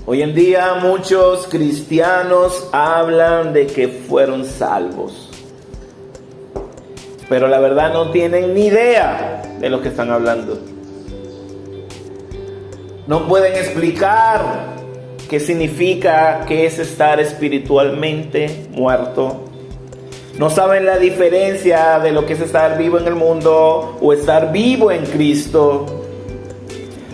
Hoy en día muchos cristianos hablan de que fueron salvos, pero la verdad no tienen ni idea de lo que están hablando. No pueden explicar qué significa, qué es estar espiritualmente muerto. No saben la diferencia de lo que es estar vivo en el mundo o estar vivo en Cristo.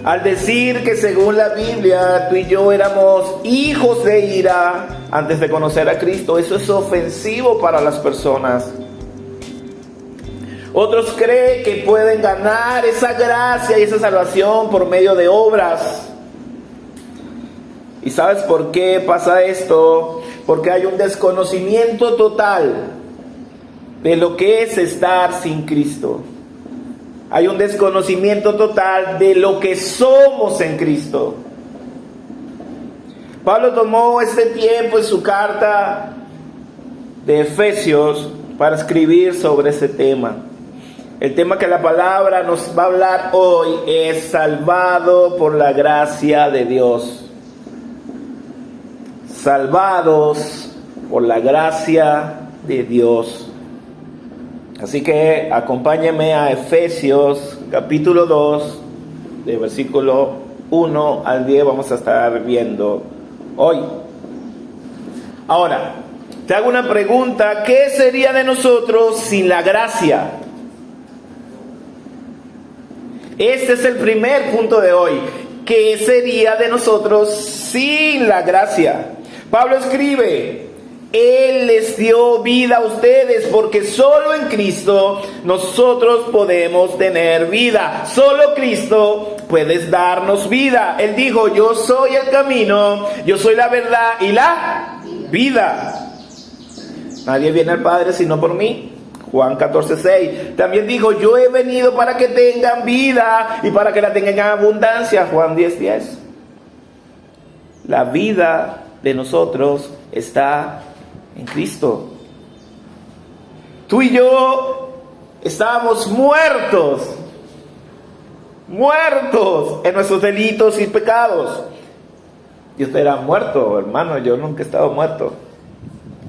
Al decir que según la Biblia tú y yo éramos hijos de ira antes de conocer a Cristo, eso es ofensivo para las personas. Otros creen que pueden ganar esa gracia y esa salvación por medio de obras. ¿Y sabes por qué pasa esto? Porque hay un desconocimiento total de lo que es estar sin Cristo. Hay un desconocimiento total de lo que somos en Cristo. Pablo tomó este tiempo en su carta de Efesios para escribir sobre ese tema. El tema que la palabra nos va a hablar hoy es salvado por la gracia de Dios. Salvados por la gracia de Dios. Así que acompáñenme a Efesios capítulo 2, de versículo 1 al 10 vamos a estar viendo hoy. Ahora, te hago una pregunta: ¿qué sería de nosotros sin la gracia? Este es el primer punto de hoy. ¿Qué sería de nosotros sin la gracia? Pablo escribe: Él les dio vida a ustedes porque solo en Cristo nosotros podemos tener vida. Solo Cristo puede darnos vida. Él dijo: yo soy el camino, yo soy la verdad y la vida. Nadie viene al Padre sino por mí. Juan 14:6. También dijo: yo he venido para que tengan vida y para que la tengan en abundancia. Juan 10:10. La vida de nosotros está en Cristo. Tú y yo estábamos muertos en nuestros delitos y pecados. Y usted era muerto, hermano. Yo nunca he estado muerto.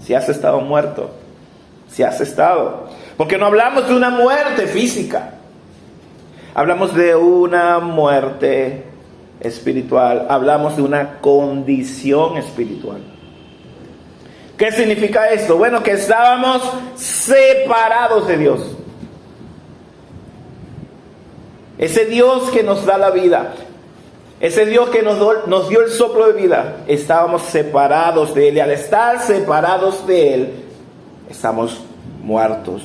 Si has estado muerto, si has estado, porque no hablamos de una muerte física, hablamos de una muerte espiritual, hablamos de una condición espiritual. ¿Qué significa esto? Bueno, que estábamos separados de Dios. Ese Dios que nos da la vida, ese Dios que nos dio el soplo de vida, estábamos separados de Él. Y al estar separados de Él, estamos muertos.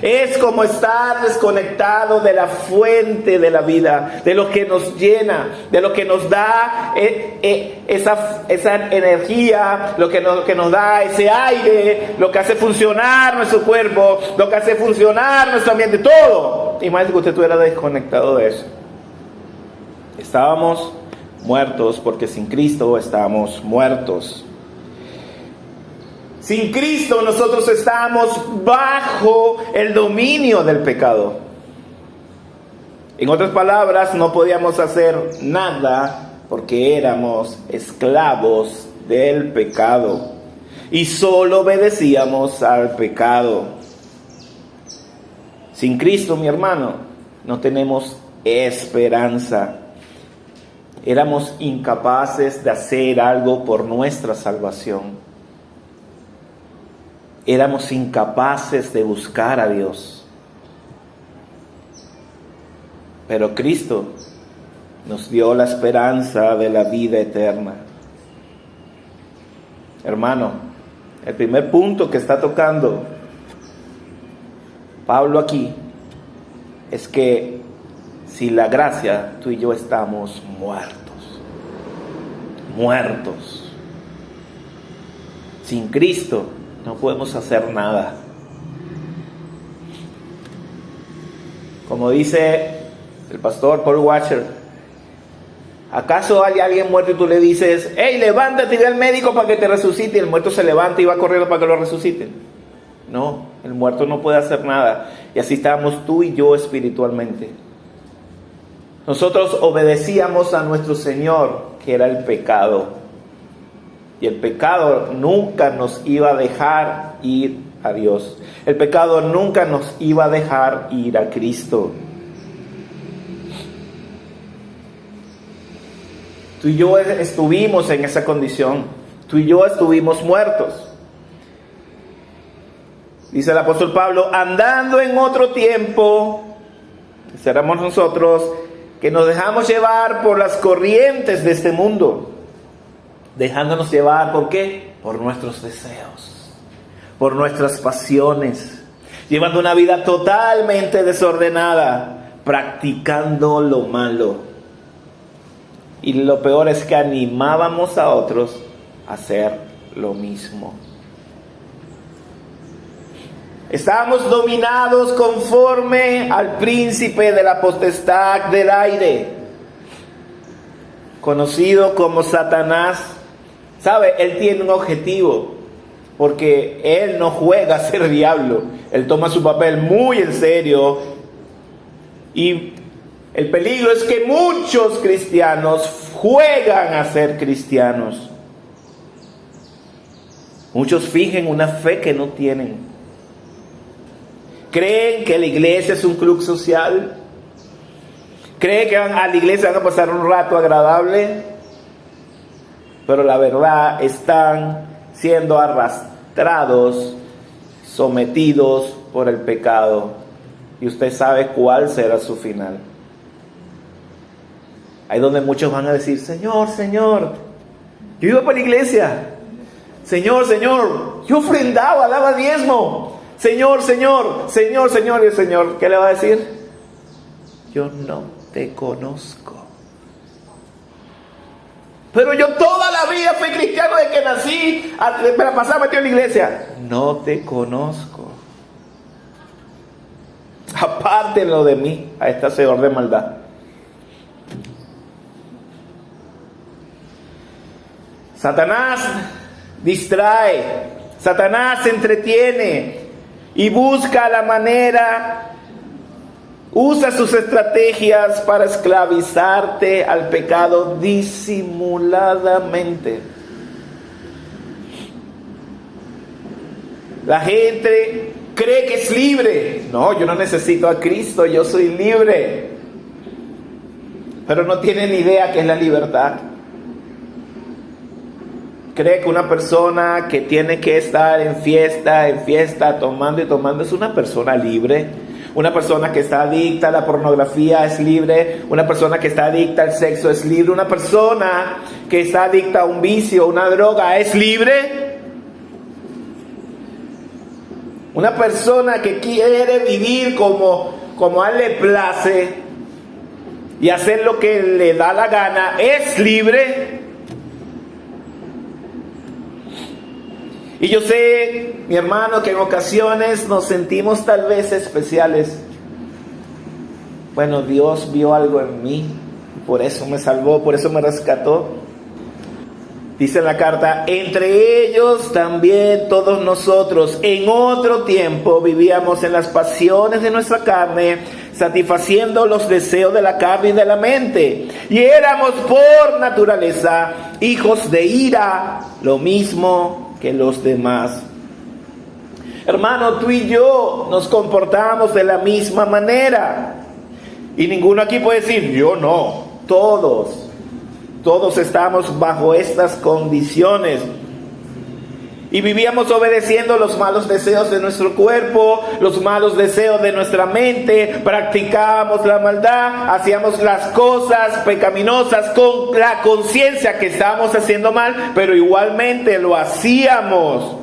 Es como estar desconectado de la fuente de la vida, de lo que nos llena, de lo que nos da esa energía, lo que nos da ese aire, lo que hace funcionar nuestro cuerpo, lo que hace funcionar nuestro ambiente, todo. Imagínate que usted estuviera desconectado de eso. Estábamos muertos porque sin Cristo estamos muertos. Sin Cristo nosotros estamos bajo el dominio del pecado. En otras palabras, no podíamos hacer nada porque éramos esclavos del pecado y solo obedecíamos al pecado. Sin Cristo, mi hermano, no tenemos esperanza. Éramos incapaces de hacer algo por nuestra salvación. Éramos incapaces de buscar a Dios. Pero Cristo nos dio la esperanza de la vida eterna. Hermano, el primer punto que está tocando Pablo aquí es que sin la gracia tú y yo estamos muertos. Sin Cristo no podemos hacer nada. Como dice el pastor Paul Washer, ¿acaso hay alguien muerto y tú le dices: hey, levántate y ve al médico para que te resucite? Y el muerto se levanta y va corriendo para que lo resuciten. No, el muerto no puede hacer nada. Y así estábamos tú y yo espiritualmente. Nosotros obedecíamos a nuestro Señor, que era el pecado. Y el pecado nunca nos iba a dejar ir a Dios. El pecado nunca nos iba a dejar ir a Cristo. Tú y yo estuvimos en esa condición. Tú y yo estuvimos muertos. Dice el apóstol Pablo, andando en otro tiempo, seremos nosotros que nos dejamos llevar por las corrientes de este mundo. Dejándonos llevar, ¿por qué? Por nuestros deseos, por nuestras pasiones, llevando una vida totalmente desordenada, practicando lo malo. Y lo peor es que animábamos a otros a hacer lo mismo. Estábamos dominados conforme al príncipe de la potestad del aire, conocido como Satanás. ¿Sabe? Él tiene un objetivo, porque él no juega a ser diablo. Él toma su papel muy en serio. Y el peligro es que muchos cristianos juegan a ser cristianos. Muchos fingen una fe que no tienen. Creen que la iglesia es un club social. Creen que van a la iglesia, van a pasar un rato agradable. Pero la verdad, están siendo arrastrados, sometidos por el pecado. Y usted sabe cuál será su final. Ahí donde muchos van a decir, Señor, Señor, yo iba para la iglesia. Señor, Señor, yo ofrendaba, daba diezmo. Señor, Señor, Señor, Señor. Y el Señor, ¿qué le va a decir? Yo no te conozco. Pero yo toda la vida fui cristiano desde que nací, me la pasaba metido en la iglesia. No te conozco. Apártenlo de mí, a este hacedor de maldad. Satanás distrae, Satanás entretiene y busca la manera. Usa sus estrategias para esclavizarte al pecado disimuladamente. La gente cree que es libre. No, yo no necesito a Cristo, yo soy libre. Pero no tiene ni idea qué es la libertad. Cree que una persona que tiene que estar en fiesta, tomando y tomando, es una persona libre. Una persona que está adicta a la pornografía es libre. Una persona que está adicta al sexo es libre. Una persona que está adicta a un vicio, una droga, es libre. Una persona que quiere vivir como a él le place y hacer lo que le da la gana, es libre. Y yo sé, mi hermano, que en ocasiones nos sentimos tal vez especiales. Bueno, Dios vio algo en mí, por eso me salvó, por eso me rescató. Dice en la carta, entre ellos también todos nosotros en otro tiempo vivíamos en las pasiones de nuestra carne, satisfaciendo los deseos de la carne y de la mente. Y éramos por naturaleza hijos de ira, lo mismo que los demás. Hermano, tú y yo nos comportamos de la misma manera. Y ninguno aquí puede decir, yo no. Todos estamos bajo estas condiciones. Y vivíamos obedeciendo los malos deseos de nuestro cuerpo, los malos deseos de nuestra mente, practicábamos la maldad, hacíamos las cosas pecaminosas con la conciencia que estábamos haciendo mal, pero igualmente lo hacíamos.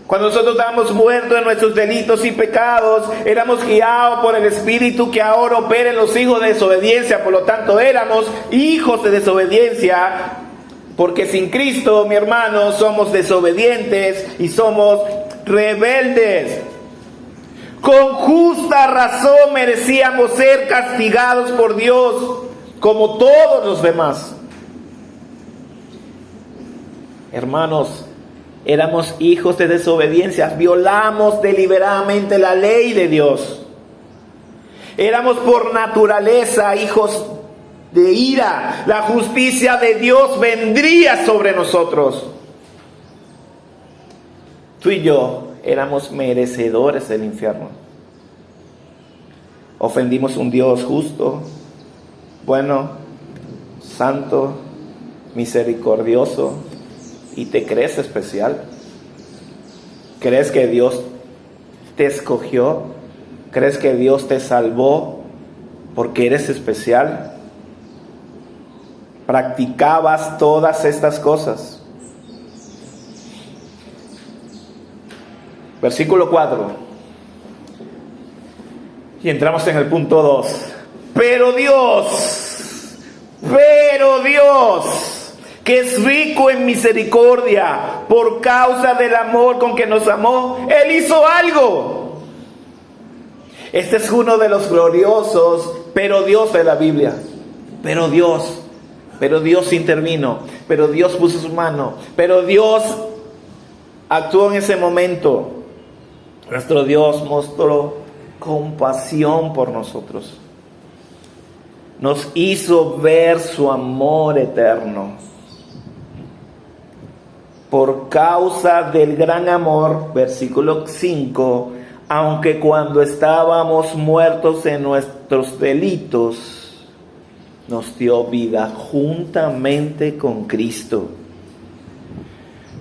Cuando nosotros estábamos muertos en nuestros delitos y pecados, éramos guiados por el Espíritu que ahora opera en los hijos de desobediencia, por lo tanto éramos hijos de desobediencia. Porque sin Cristo, mi hermano, somos desobedientes y somos rebeldes. Con justa razón merecíamos ser castigados por Dios, como todos los demás. Hermanos, éramos hijos de desobediencia, violamos deliberadamente la ley de Dios. Éramos por naturaleza hijos de ira. La justicia de Dios vendría sobre nosotros. Tú y yo éramos merecedores del infierno. Ofendimos a un Dios justo, bueno, santo, misericordioso, y te crees especial. ¿Crees que Dios te escogió? ¿Crees que Dios te salvó porque eres especial? Practicabas todas estas cosas. Versículo 4. Y entramos en el punto 2. Pero Dios, que es rico en misericordia, por causa del amor con que nos amó, Él hizo algo. Este es uno de los gloriosos pero Dios de la Biblia. Pero Dios intervino, pero Dios puso su mano, pero Dios actuó en ese momento. Nuestro Dios mostró compasión por nosotros. Nos hizo ver su amor eterno. Por causa del gran amor, versículo 5, aunque cuando estábamos muertos en nuestros delitos, nos dio vida juntamente con Cristo.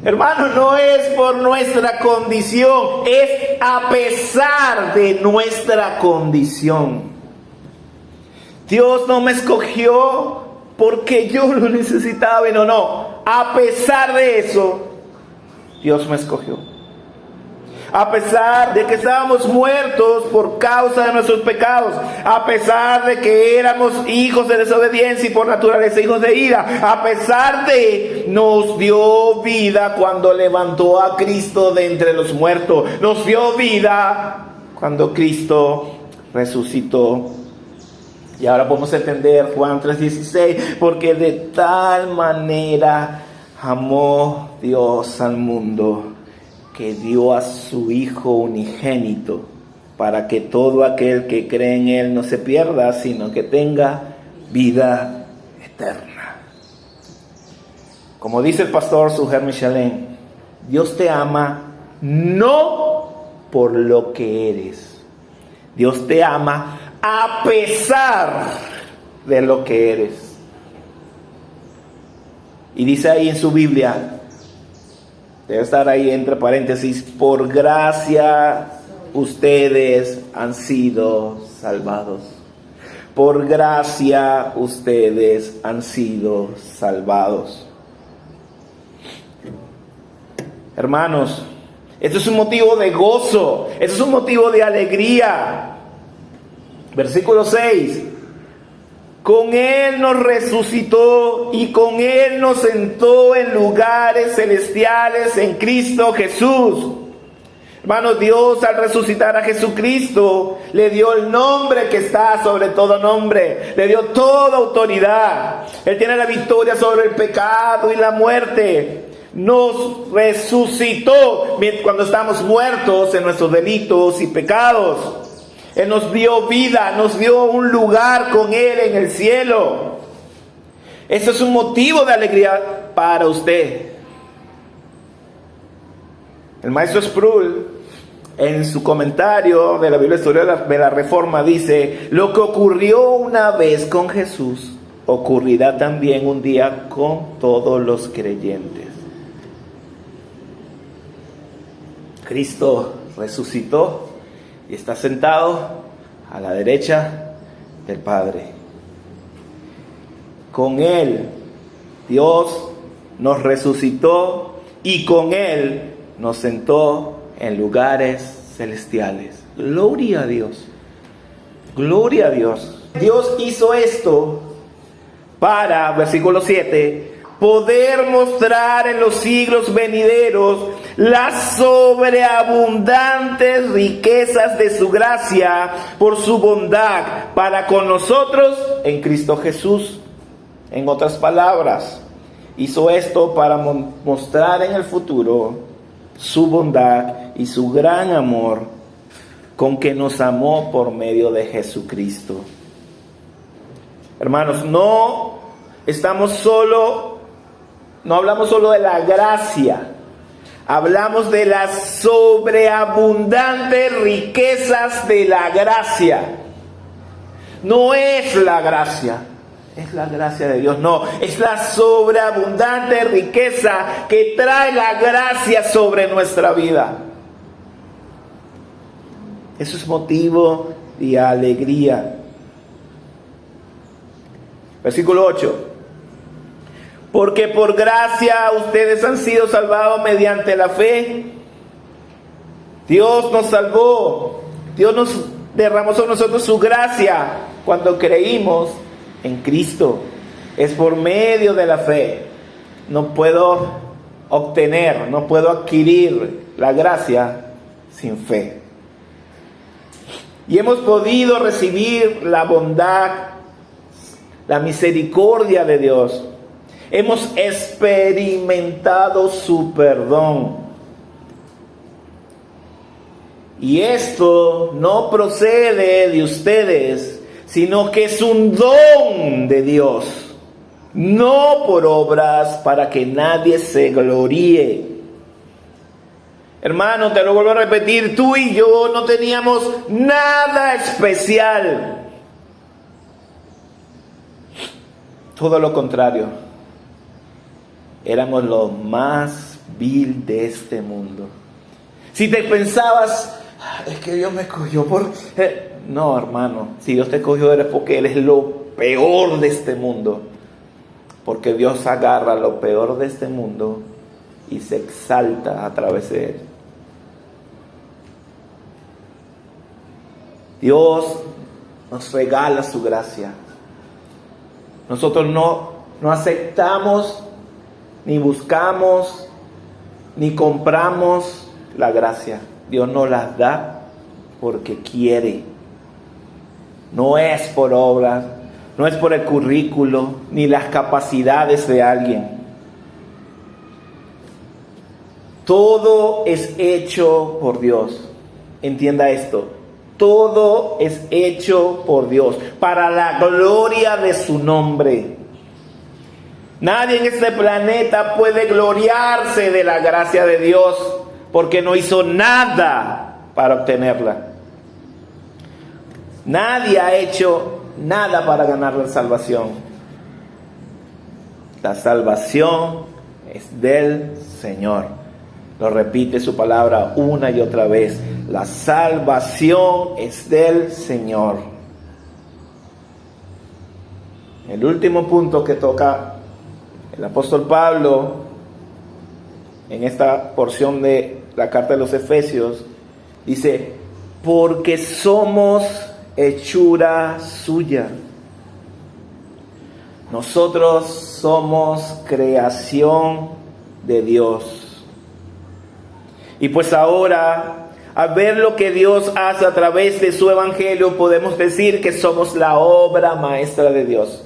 Hermano, no es por nuestra condición, es a pesar de nuestra condición. Dios no me escogió porque yo lo necesitaba, no. A pesar de eso, Dios me escogió. A pesar de que estábamos muertos por causa de nuestros pecados, a pesar de que éramos hijos de desobediencia y por naturaleza hijos de ira, a pesar de, nos dio vida cuando levantó a Cristo de entre los muertos, nos dio vida cuando Cristo resucitó. Y ahora podemos entender Juan 3:16, porque de tal manera amó Dios al mundo, que dio a su Hijo unigénito, para que todo aquel que cree en Él no se pierda, sino que tenga vida eterna. Como dice el pastor Suher Michelin, Dios te ama no por lo que eres. Dios te ama a pesar de lo que eres. Y dice ahí en su Biblia, debe estar ahí entre paréntesis, por gracia ustedes han sido salvados. Por gracia ustedes han sido salvados. Hermanos, esto es un motivo de gozo, esto es un motivo de alegría. Versículo 6. Con Él nos resucitó y con Él nos sentó en lugares celestiales en Cristo Jesús. Hermanos, Dios al resucitar a Jesucristo le dio el nombre que está sobre todo nombre, le dio toda autoridad. Él tiene la victoria sobre el pecado y la muerte. Nos resucitó cuando estamos muertos en nuestros delitos y pecados. Él nos dio vida, nos dio un lugar con Él en el cielo. Eso es un motivo de alegría para usted. El maestro Sproul, en su comentario de la Biblia Historia de la Reforma, dice: lo que ocurrió una vez con Jesús, ocurrirá también un día con todos los creyentes. Cristo resucitó y está sentado a la derecha del Padre. Con Él, Dios nos resucitó y con Él nos sentó en lugares celestiales. Gloria a Dios. Gloria a Dios. Dios hizo esto para, versículo 7, poder mostrar en los siglos venideros las sobreabundantes riquezas de su gracia por su bondad para con nosotros en Cristo Jesús. En otras palabras, hizo esto para mostrar en el futuro su bondad y su gran amor con que nos amó por medio de Jesucristo. Hermanos, no hablamos solo de la gracia, hablamos de las sobreabundantes riquezas de la gracia. No es la gracia, es la gracia de Dios, no, es la sobreabundante riqueza que trae la gracia sobre nuestra vida. Eso es motivo de alegría. Versículo 8. Porque por gracia ustedes han sido salvados mediante la fe. Dios nos salvó. Dios nos derramó sobre nosotros su gracia cuando creímos en Cristo. Es por medio de la fe. No puedo adquirir la gracia sin fe. Y hemos podido recibir la bondad, la misericordia de Dios. Hemos experimentado su perdón. Y esto no procede de ustedes, sino que es un don de Dios, no por obras para que nadie se gloríe. Hermano, te lo vuelvo a repetir, tú y yo no teníamos nada especial. Todo lo contrario. Éramos lo más vil de este mundo. Si te pensabas, es que Dios me escogió por... No, hermano, si Dios te escogió eres porque Él es lo peor de este mundo. Porque Dios agarra lo peor de este mundo y se exalta a través de él. Dios nos regala su gracia. Nosotros no aceptamos, ni buscamos, ni compramos la gracia. Dios nos las da porque quiere. No es por obras, no es por el currículo, ni las capacidades de alguien. Todo es hecho por Dios. Entienda esto. Todo es hecho por Dios, para la gloria de su nombre. Nadie en este planeta puede gloriarse de la gracia de Dios, porque no hizo nada para obtenerla. Nadie ha hecho nada para ganar la salvación. La salvación es del Señor. Lo repite su palabra una y otra vez. La salvación es del Señor. El último punto que toca el apóstol Pablo en esta porción de la carta de los Efesios, dice, porque somos hechura suya. Nosotros somos creación de Dios. Y pues ahora, al ver lo que Dios hace a través de su evangelio, podemos decir que somos la obra maestra de Dios.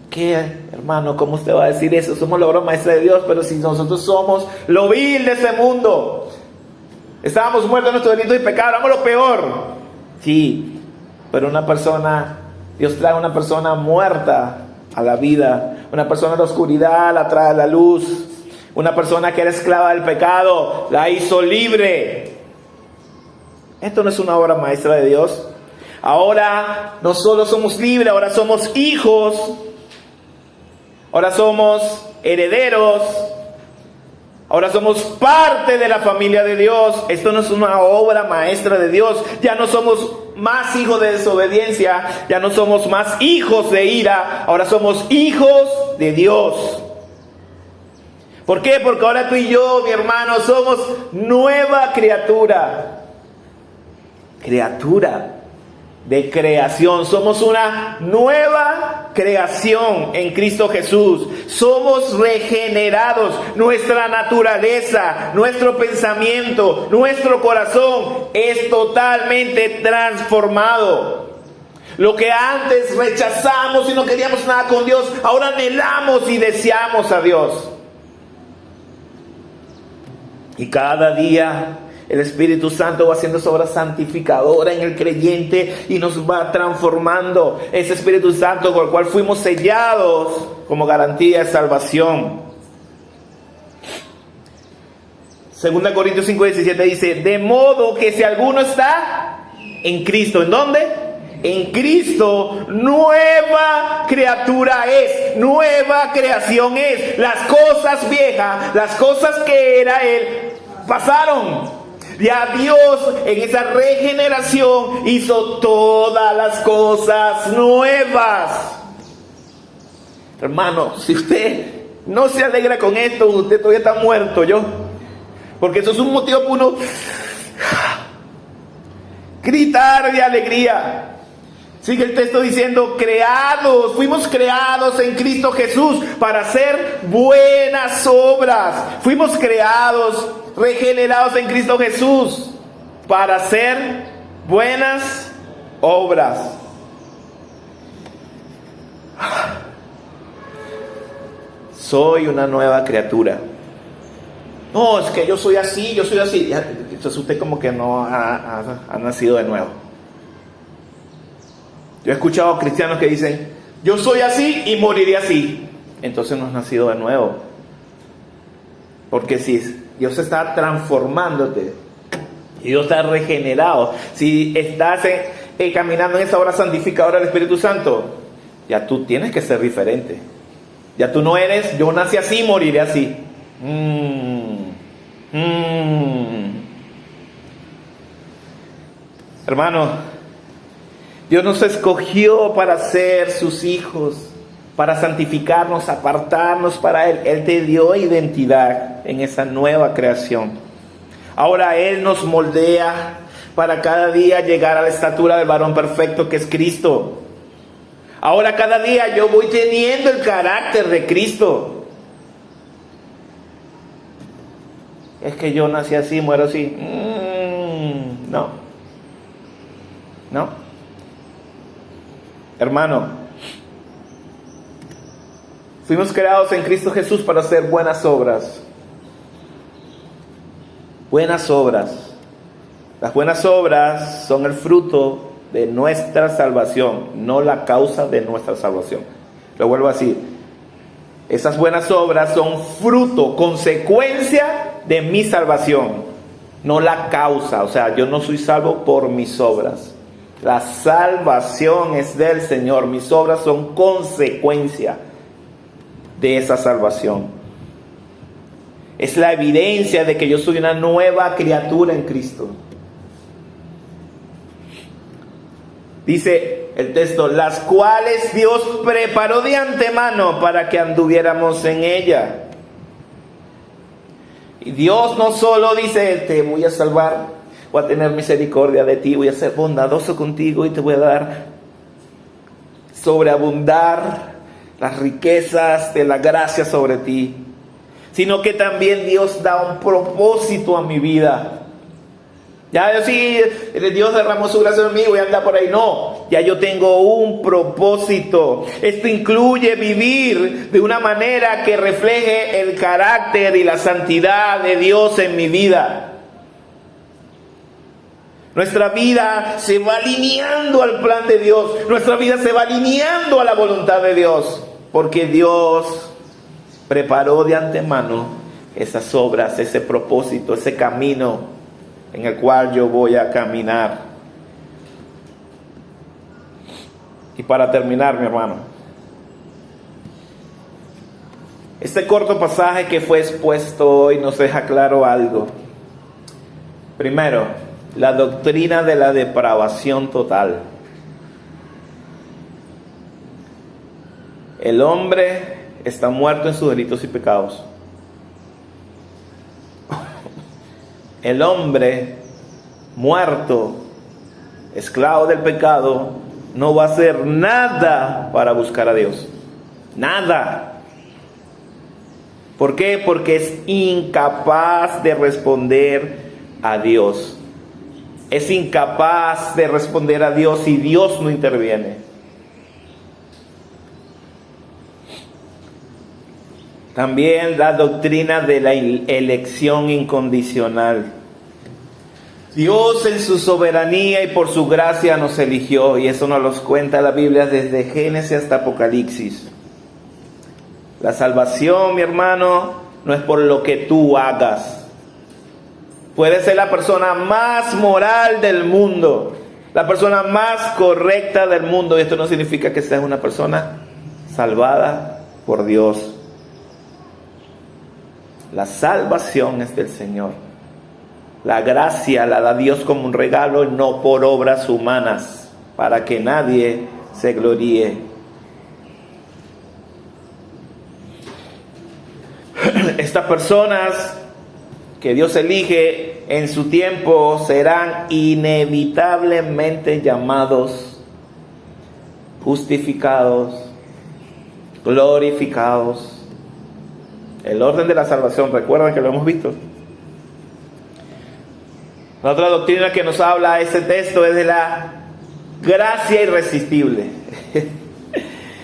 ¿Qué, hermano? ¿Cómo usted va a decir eso? Somos la obra maestra de Dios, pero si nosotros somos lo vil de ese mundo. Estábamos muertos en nuestros delitos y pecados, éramos lo peor. Sí, pero Dios trae una persona muerta a la vida. Una persona de la oscuridad la trae a la luz. Una persona que era esclava del pecado, la hizo libre. Esto no es una obra maestra de Dios. Ahora no solo somos libres, ahora somos hijos. Ahora somos herederos. Ahora somos parte de la familia de Dios. Esto no es una obra maestra de Dios. Ya no somos más hijos de desobediencia. Ya no somos más hijos de ira. Ahora somos hijos de Dios. ¿Por qué? Porque ahora tú y yo, mi hermano, somos nueva criatura. Criatura de creación. Somos una nueva creación en Cristo Jesús. Somos regenerados. Nuestra naturaleza, nuestro pensamiento, nuestro corazón es totalmente transformado. Lo que antes rechazamos y no queríamos nada con Dios, ahora anhelamos y deseamos a Dios. Y cada día El Espíritu Santo va haciendo esa obra santificadora en el creyente y nos va transformando. Ese Espíritu Santo con el cual fuimos sellados como garantía de salvación. 2 Corintios 5:17 dice: de modo que si alguno está en Cristo, ¿en dónde? En Cristo, nueva criatura es, nueva creación es. Las cosas viejas, las cosas que era Él, pasaron. Ya Dios en esa regeneración hizo todas las cosas nuevas. Hermano, si usted no se alegra con esto, usted todavía está muerto, porque eso es un motivo para uno gritar de alegría. Sigue el texto diciendo: fuimos creados en Cristo Jesús para hacer buenas obras. Fuimos creados, regenerados en Cristo Jesús para hacer buenas obras. Soy una nueva criatura. No, es que yo soy así. Entonces usted como que no ha nacido de nuevo. Yo he escuchado cristianos que dicen: yo soy así y moriré así. Entonces no has nacido de nuevo. Porque si Dios está transformándote, y Dios está regenerado, si estás caminando en esa obra santificadora del Espíritu Santo, ya tú tienes que ser diferente. Ya tú no eres: yo nací así, moriré así. Hermano, Dios nos escogió para ser sus hijos, para santificarnos, apartarnos para Él. Él te dio identidad en esa nueva creación. Ahora Él nos moldea para cada día llegar a la estatura del varón perfecto que es Cristo. Ahora cada día yo voy teniendo el carácter de Cristo. Es que yo nací así, muero así. No. Hermano, fuimos creados en Cristo Jesús para hacer buenas obras. Buenas obras. Las buenas obras son el fruto de nuestra salvación, no la causa de nuestra salvación. Lo vuelvo a decir. Esas buenas obras son fruto, consecuencia de mi salvación, no la causa. O sea, yo no soy salvo por mis obras. La salvación es del Señor. Mis obras son consecuencia de esa salvación. Es la evidencia de que yo soy una nueva criatura en Cristo. Dice el texto: las cuales Dios preparó de antemano para que anduviéramos en ella. Y Dios no solo dice: te voy a salvar, voy a tener misericordia de ti, voy a ser bondadoso contigo y te voy a dar sobreabundar las riquezas de la gracia sobre ti, sino que también Dios da un propósito a mi vida. Ya yo sí, Dios derramó su gracia en mí, voy a andar por ahí. No, ya yo tengo un propósito. Esto incluye vivir de una manera que refleje el carácter y la santidad de Dios en mi vida. Nuestra vida se va alineando al plan de Dios. Nuestra vida se va alineando a la voluntad de Dios. Porque Dios preparó de antemano esas obras, ese propósito, ese camino en el cual yo voy a caminar. Y para terminar, mi hermano, este corto pasaje que fue expuesto hoy nos deja claro algo. Primero, la doctrina de la depravación total. El hombre está muerto en sus delitos y pecados. El hombre muerto, esclavo del pecado, no va a hacer nada para buscar a Dios. Nada. ¿Por qué? Porque es incapaz de responder a Dios. Es incapaz de responder a Dios si Dios no interviene. También la doctrina de la elección incondicional. Dios en su soberanía y por su gracia nos eligió, y eso nos lo cuenta la Biblia desde Génesis hasta Apocalipsis. La salvación, mi hermano, no es por lo que tú hagas. Puedes ser la persona más moral del mundo, la persona más correcta del mundo, y esto no significa que seas una persona salvada por Dios. La salvación es del Señor. La gracia la da Dios como un regalo, no por obras humanas, para que nadie se gloríe. Estas personas que Dios elige en su tiempo serán inevitablemente llamados, justificados, glorificados. El orden de la salvación, recuerdan que lo hemos visto. La otra doctrina que nos habla este texto es de la gracia irresistible.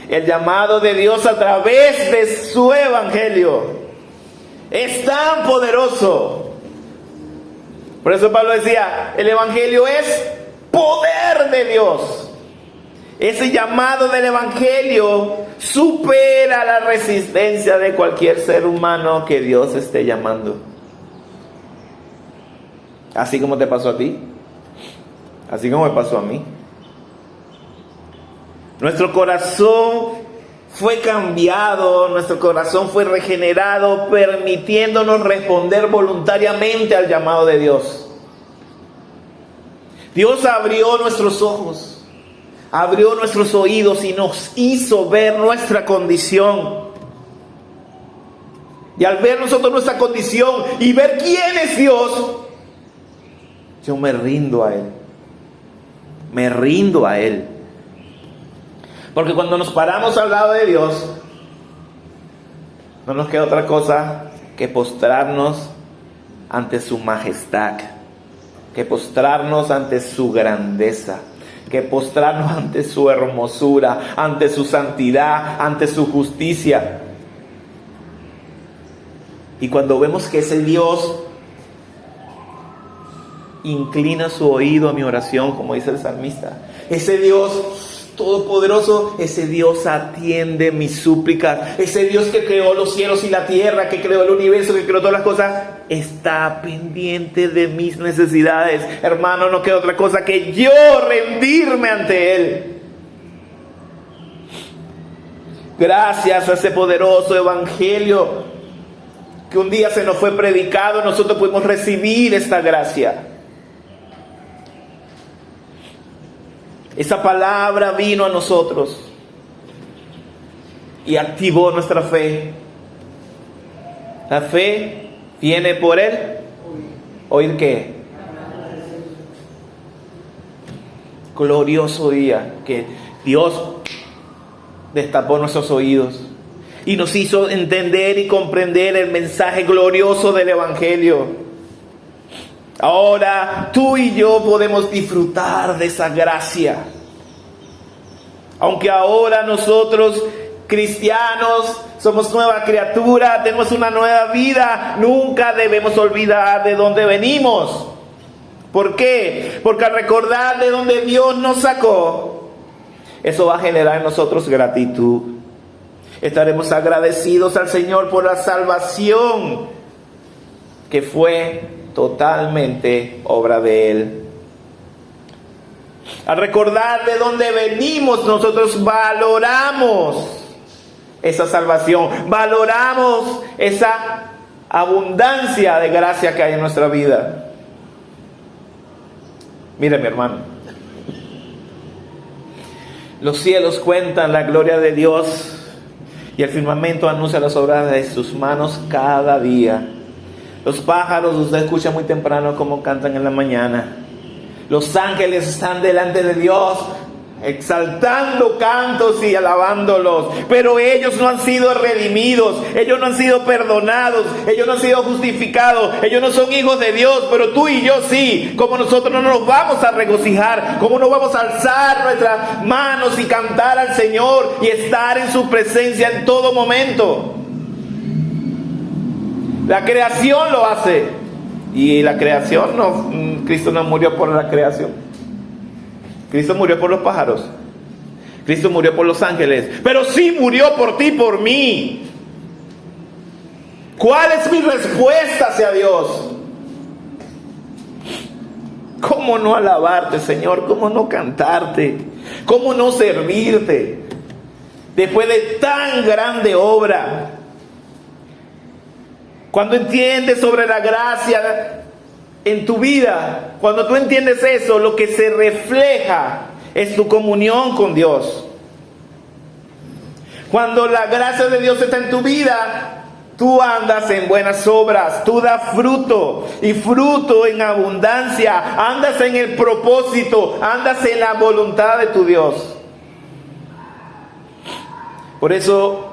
El llamado de Dios a través de su evangelio es tan poderoso. Por eso Pablo decía, el evangelio es poder de Dios. Ese llamado del evangelio supera la resistencia de cualquier ser humano que Dios esté llamando. Así como te pasó a ti, así como me pasó a mí. Nuestro corazón fue cambiado, nuestro corazón fue regenerado, permitiéndonos responder voluntariamente al llamado de Dios. Dios abrió nuestros ojos, abrió nuestros oídos y nos hizo ver nuestra condición. Y al ver nosotros nuestra condición y ver quién es Dios, yo me rindo a Él. Me rindo a Él. Porque cuando nos paramos al lado de Dios, no nos queda otra cosa que postrarnos ante su majestad, que postrarnos ante su grandeza, que postrarnos ante su hermosura, ante su santidad, ante su justicia. Y cuando vemos que ese Dios inclina su oído a mi oración, como dice el salmista, ese Dios todopoderoso, ese Dios atiende mis súplicas, ese Dios que creó los cielos y la tierra, que creó el universo, que creó todas las cosas, está pendiente de mis necesidades. Hermano, no queda otra cosa que yo rendirme ante Él. Gracias a ese poderoso evangelio que un día se nos fue predicado, nosotros pudimos recibir esta gracia. Esa palabra vino a nosotros y activó nuestra fe. La fe viene por el oír. ¿Qué? Glorioso día que Dios destapó nuestros oídos y nos hizo entender y comprender el mensaje glorioso del evangelio. Ahora tú y yo podemos disfrutar de esa gracia. Aunque ahora nosotros, cristianos, somos nueva criatura, tenemos una nueva vida, nunca debemos olvidar de dónde venimos. ¿Por qué? Porque al recordar de dónde Dios nos sacó, eso va a generar en nosotros gratitud. Estaremos agradecidos al Señor por la salvación que fue totalmente obra de Él. Al recordar de dónde venimos, nosotros valoramos esa salvación, valoramos esa abundancia de gracia que hay en nuestra vida. Mire, mi hermano, los cielos cuentan la gloria de Dios y el firmamento anuncia las obras de sus manos cada día. Los pájaros, usted escucha muy temprano cómo cantan en la mañana. Los ángeles están delante de Dios, exaltando cantos y alabándolos. Pero ellos no han sido redimidos, ellos no han sido perdonados, ellos no han sido justificados, ellos no son hijos de Dios, pero tú y yo sí. Como nosotros no nos vamos a regocijar, como no vamos a alzar nuestras manos y cantar al Señor y estar en su presencia en todo momento. La creación lo hace. Y la creación, no, Cristo no murió por la creación. Cristo murió por los pájaros. Cristo murió por los ángeles. Pero sí murió por ti, por mí. ¿Cuál es mi respuesta hacia Dios? ¿Cómo no alabarte, Señor? ¿Cómo no cantarte? ¿Cómo no servirte? Después de tan grande obra. Cuando entiendes sobre la gracia en tu vida, cuando tú entiendes eso, lo que se refleja es tu comunión con Dios. Cuando la gracia de Dios está en tu vida, tú andas en buenas obras, tú das fruto, y fruto en abundancia, andas en el propósito, andas en la voluntad de tu Dios. Por eso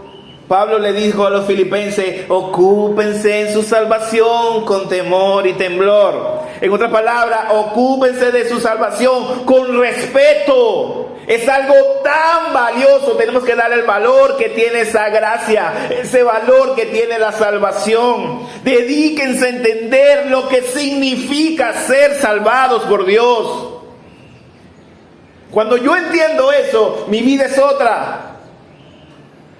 Pablo le dijo a los filipenses: ocúpense en su salvación con temor y temblor. En otras palabras, ocúpense de su salvación con respeto. Es algo tan valioso, tenemos que darle el valor que tiene esa gracia, ese valor que tiene la salvación. Dedíquense a entender lo que significa ser salvados por Dios. Cuando yo entiendo eso, mi vida es otra.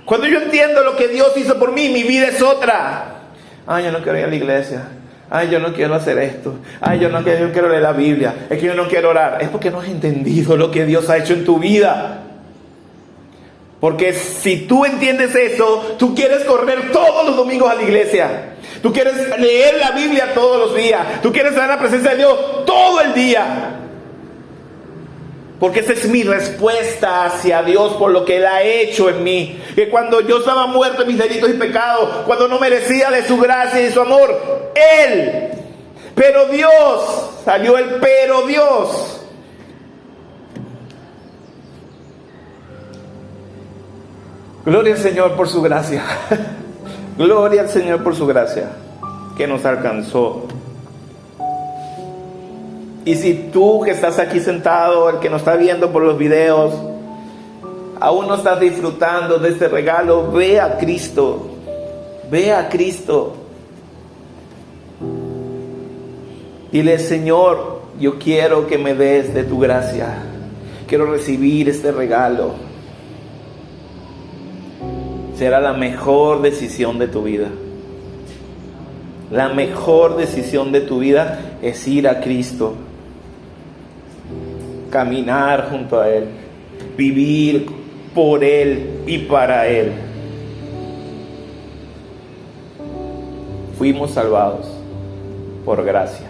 Cuando yo entiendo lo que Dios hizo por mí, mi vida es otra. Ay, yo no quiero ir a la iglesia. Ay, yo no quiero hacer esto. Ay, yo no quiero leer la Biblia. Es que yo no quiero orar. Es porque no has entendido lo que Dios ha hecho en tu vida. Porque si tú entiendes eso, tú quieres correr todos los domingos a la iglesia. Tú quieres leer la Biblia todos los días. Tú quieres estar en la presencia de Dios todo el día. Porque esa es mi respuesta hacia Dios por lo que Él ha hecho en mí. Que cuando yo estaba muerto en mis delitos y pecados, cuando no merecía de su gracia y su amor, Él, pero Dios, salió el pero Dios. Gloria al Señor por su gracia. Gloria al Señor por su gracia que nos alcanzó. Y si tú que estás aquí sentado, el que nos está viendo por los videos, aún no estás disfrutando de este regalo, ve a Cristo. Ve a Cristo. Dile: Señor, yo quiero que me des de tu gracia. Quiero recibir este regalo. Será la mejor decisión de tu vida. La mejor decisión de tu vida es ir a Cristo. Caminar junto a Él, vivir por Él y para Él. Fuimos salvados por gracia.